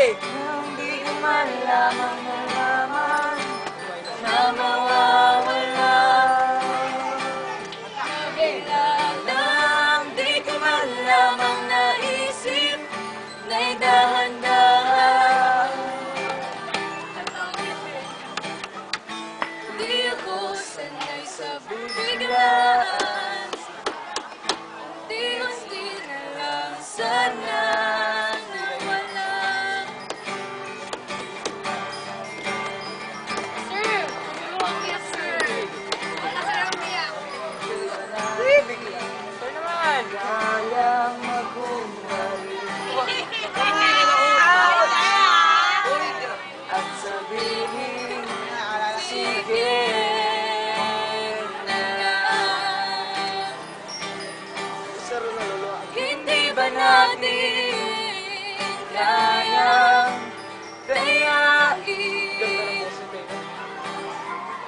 Hindi ko man lamang nalaman na mawawala. Bigla lang, di ko man lamang naisip na'y dahan-dahan. Di ako sanay sa biglaan, unti-unti na lang sana nawala. Sir, huwag umiyak, sir. Wala ka lang umiyak. Ito naman! Kayang magbumalik at sabihin, sige na lang. Hindi ba natin kayang dayain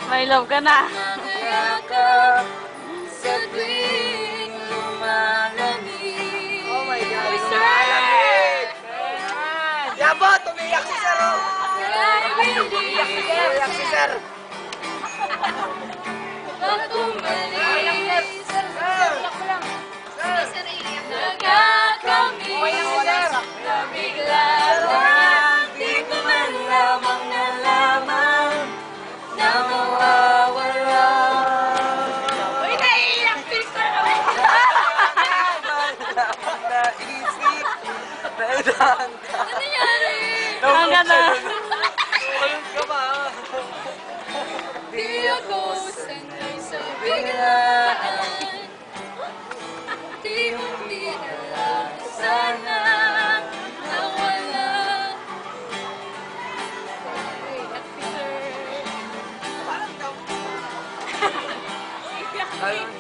May love ka na. mga yakap sa tuwing lumalamig? Oh my God! Lumalamig! Yabo! Tumiyak si Sir! Tumiyak si Sir! Sir, iiyak na. Nagkakamiss na bigla lang, di ko man lamang nalaman na mawawala. Uy, naiiyak si sir. Lamang naisip na dahan-dahan. Ano nangyari? Ang ganda. Ayun ka ba? Di ako sanay sa biglaan, unti-unti na lang sana nawala. Iiyak si sir. Ayun